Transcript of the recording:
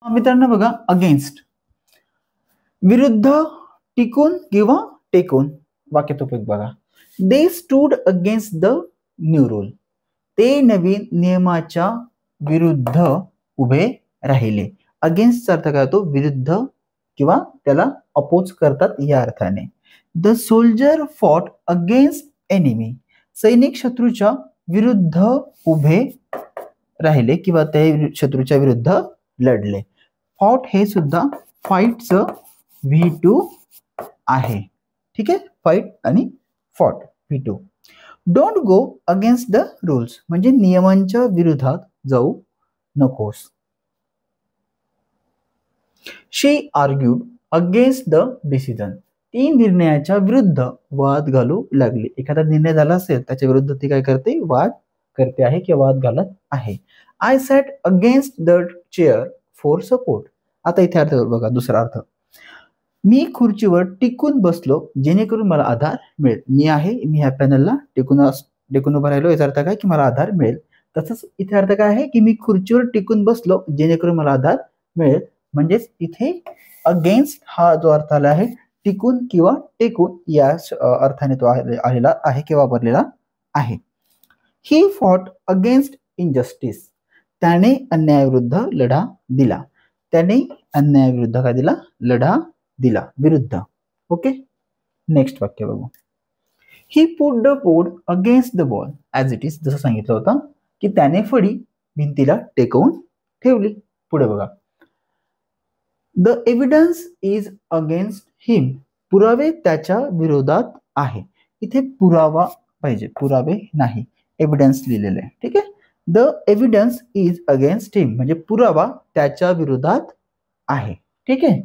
मित्रांनो बघा, अगेन्स्ट विरुद्ध, टिकून किंवा टेकून. वाक्यतोपिक बघा. They stood against the new rule. ते नवीन नियमाच्या विरुद्ध उभे राहिले. अगेन्स्टचा अर्थ काय होतो? विरुद्ध किंवा त्याला अपोज करतात या अर्थाने. The soldier fought against enemy. सैनिक शत्रूच्या विरुद्ध उभे राहिले किंवा ते शत्रूच्या विरुद्ध लढले. फॉट हे सुद्धा फाईटचं V2 आहे. ठीक आहे, फाईट आणि fought V2. Don't go against the rules म्हणजे नियमांच्या विरोधात जाऊ नकोस. शी आर्ग्यूड अगेन्स्ट द डिसिजन. ती निर्णयाच्या विरुद्ध वाद घालू लागली. एखादा निर्णय झाला असेल त्याच्या विरुद्ध ती काय करते? वाद करते आहे किंवा वाद घालत आहे. I sat against the chair for support. आता इथे अर्थ बघा, दुसरा अर्थ. मी खुर्चीवर टिकून बसलो जेणेकरून मला आधार मिळेल. मी ह्या पॅनलला टिकून उभा राहिलो, याचा अर्थ काय की मला आधार मिळेल. तसंच इथे अर्थ काय आहे की मी खुर्चीवर टिकून बसलो जेणेकरून मला आधार मिळेल. म्हणजेच इथे अगेन्स्ट हा जो अर्थ आला आहे टिकून किंवा टेकून या अर्थाने तो आलेला आहे किंवा वापरलेला आहे. He fought against injustice. त्याने अन्यायाविरुद्ध लढा दिला. त्याने अन्यायाविरुद्ध काय दिला? लढा दिला, विरुद्ध. ओके, नेक्स्ट वाक्य बघू. ही put the board against the wall as it is. जसं सांगितलं होतं की त्याने फळी भिंतीला टेकवून ठेवली. पुढे बघा. द एव्हिडन्स इज अगेन्स्ट हिम. पुरावे त्याच्या विरोधात आहे. इथे पुरावा पाहिजे, पुरावे नाही, एव्हिडन्स लिहिलेलं आहे. ठीक आहे. द एव्हिडन्स इज अगेन्स्ट हिम म्हणजे पुरावा त्याच्या विरोधात आहे. ठीक आहे.